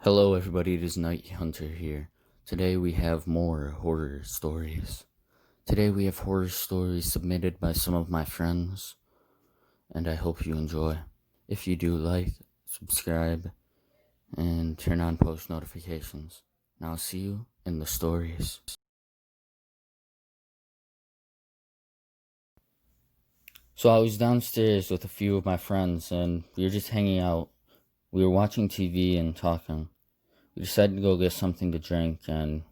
Hello, everybody. It is Night Hunter here. Today we have more horror stories. Today we have horror stories submitted by some of my friends, and I hope you enjoy. If you do, like, subscribe, and turn on post notifications. Now I'll see you in the stories. So I was downstairs with a few of my friends, and we were just hanging out. We were watching TV and talking. We decided to go get something to drink, and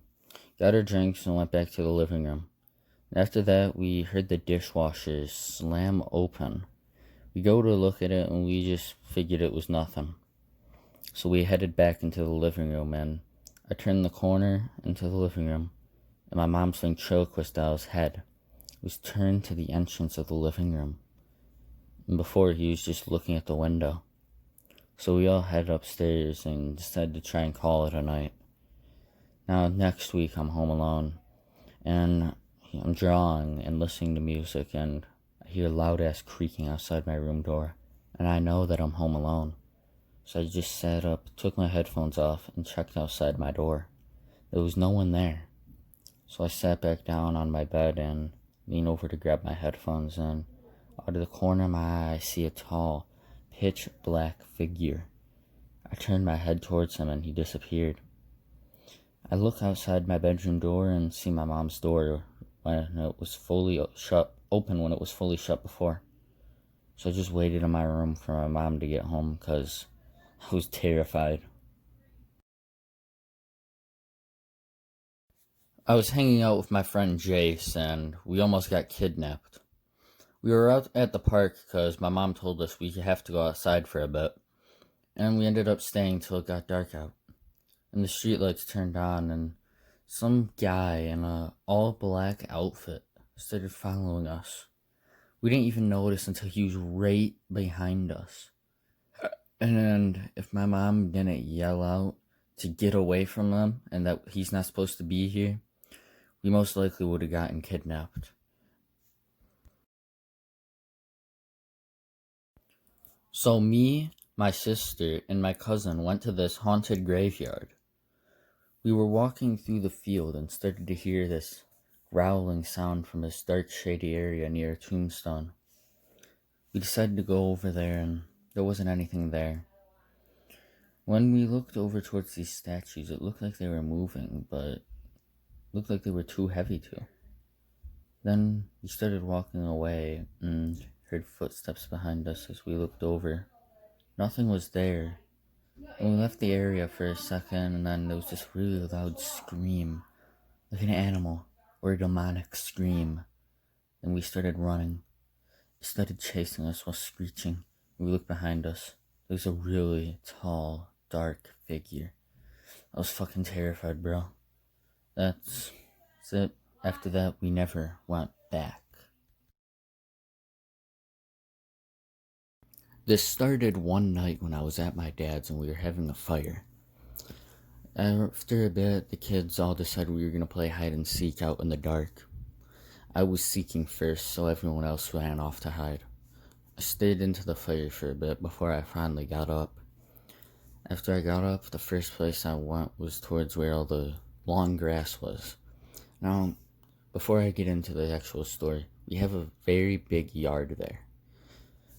got our drinks and went back to the living room. After that, we heard the dishwasher slam open. We go to look at it and we just figured it was nothing. So we headed back into the living room, and I turned the corner into the living room, and my mom's ventriloquist doll's head was turned to the entrance of the living room. And before, he was just looking at the window. So we all headed upstairs and decided to try and call it a night. Now, next week, I'm home alone, and I'm drawing and listening to music, and I hear loud ass creaking outside my room door, and I know that I'm home alone. So I just sat up, took my headphones off, and checked outside my door. There was no one there. So I sat back down on my bed and leaned over to grab my headphones, and out of the corner of my eye, I see a tall, pitch black figure. I turned my head towards him, and he disappeared. I look outside my bedroom door and see my mom's door when it was fully open when it was fully shut before. So I just waited in my room for my mom to get home because I was terrified. I was hanging out with my friend Jace, and we almost got kidnapped. We were out at the park because my mom told us we have to go outside for a bit, and we ended up staying till it got dark out. And the streetlights turned on, and some guy in a all-black outfit started following us. We didn't even notice until he was right behind us. And if my mom didn't yell out to get away from him and that he's not supposed to be here, we most likely would have gotten kidnapped. So me, my sister, and my cousin went to this haunted graveyard. We were walking through the field and started to hear this growling sound from this dark, shady area near a tombstone. We decided to go over there, and there wasn't anything there. When we looked over towards these statues, it looked like they were moving, but looked like they were too heavy to. Then we started walking away and heard footsteps behind us as we looked over. Nothing was there. And we left the area for a second, and then there was this really loud scream, like an animal or a demonic scream. And we started running. It started chasing us while screeching. We looked behind us. There was a really tall, dark figure. I was fucking terrified, bro. That's it. After that, we never went back. This started one night when I was at my dad's and we were having a fire. After a bit, the kids all decided we were going to play hide and seek out in the dark. I was seeking first, so everyone else ran off to hide. I stayed into the fire for a bit before I finally got up. After I got up, the first place I went was towards where all the long grass was. Now, before I get into the actual story, we have a very big yard there.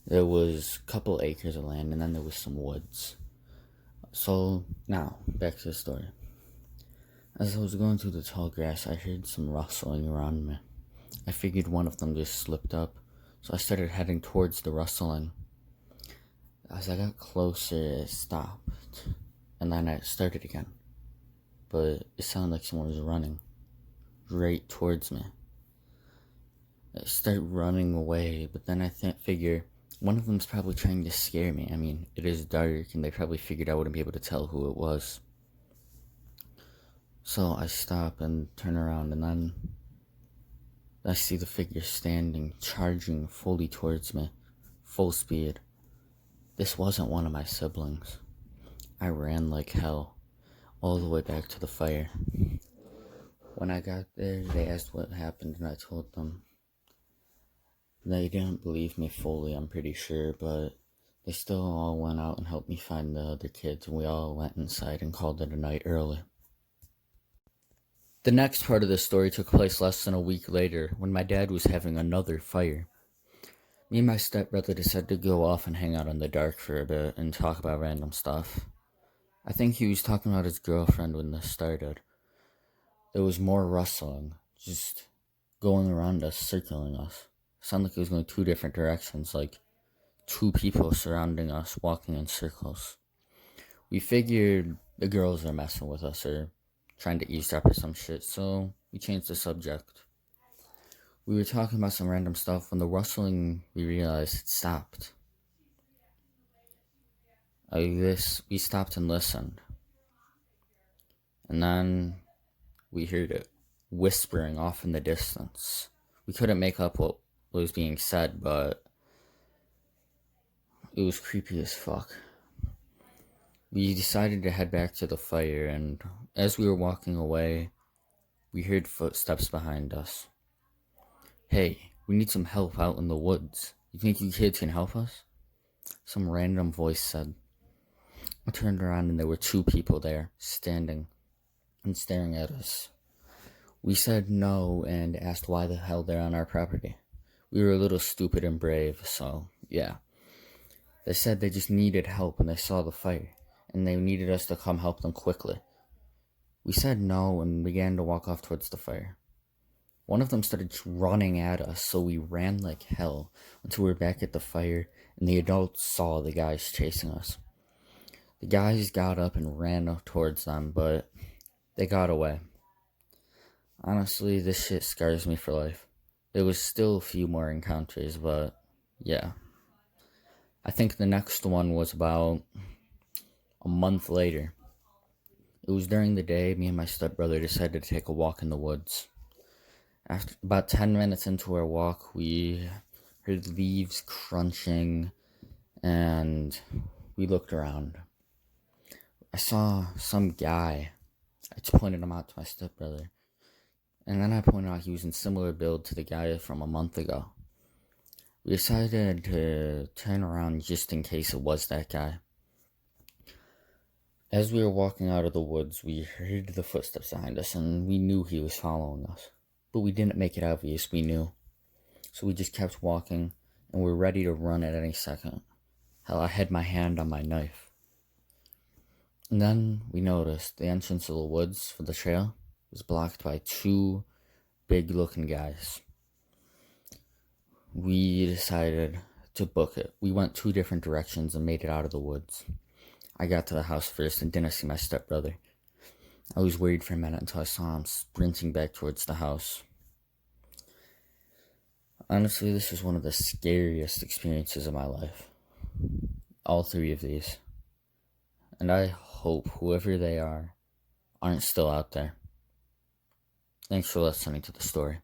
There was a couple acres of land, and then there was some woods. So, now, back to the story. As I was going through the tall grass, I heard some rustling around me. I figured one of them just slipped up, so I started heading towards the rustling. As I got closer, it stopped, and then it started again. But it sounded like someone was running right towards me. I started running away, but then I figure one of them's probably trying to scare me. I mean, it is dark, and they probably figured I wouldn't be able to tell who it was. So I stop and turn around, and then I see the figure standing, charging fully towards me, full speed. This wasn't one of my siblings. I ran like hell, all the way back to the fire. When I got there, they asked what happened, and I told them. They didn't believe me fully, I'm pretty sure, but They still all went out and helped me find the other kids, and we all went inside and called it a night early. The next part of the story took place less than a week later when my dad was having another fire. Me and my stepbrother decided to go off and hang out in the dark for a bit and talk about random stuff. I think he was talking about his girlfriend when this started. There was more rustling, just going around us, circling us. It sounded like it was going two different directions, like two people surrounding us, walking in circles. We figured the girls are messing with us or trying to eavesdrop or some shit, so we changed the subject. We were talking about some random stuff when the rustling, we realized, it stopped. We stopped and listened. And then we heard it whispering off in the distance. We couldn't make up what was being said, but it was creepy as fuck. We decided to head back to the fire, and as we were walking away, we heard footsteps behind us. Hey, we need some help out in the woods. You think you kids can help us? Some random voice said. I turned around and there were two people there, standing and staring at us. We said no and asked why the hell they're on our property. We were a little stupid and brave, so yeah. They said they just needed help when they saw the fire, and they needed us to come help them quickly. We said no and began to walk off towards the fire. One of them started running at us, so we ran like hell until we were back at the fire, and the adults saw the guys chasing us. The guys got up and ran up towards them, but they got away. Honestly, this shit scars me for life. There was still a few more encounters, but yeah. I think the next one was about a month later. It was during the day. Me and my stepbrother decided to take a walk in the woods. After about 10 minutes into our walk, we heard leaves crunching, and we looked around. I saw some guy. I just pointed him out to my stepbrother. And then I pointed out he was in similar build to the guy from a month ago. We decided to turn around just in case it was that guy. As we were walking out of the woods, we heard the footsteps behind us, and we knew he was following us. But we didn't make it obvious, we knew. So we just kept walking, and we were ready to run at any second. Hell, I had my hand on my knife. And then we noticed the entrance of the woods for the trail was blocked by two big-looking guys. We decided to book it. We went two different directions and made it out of the woods. I got to the house first and didn't see my stepbrother. I was worried for a minute until I saw him sprinting back towards the house. Honestly, this was one of the scariest experiences of my life. All three of these. And I hope whoever they are aren't still out there. Thanks for listening to the story.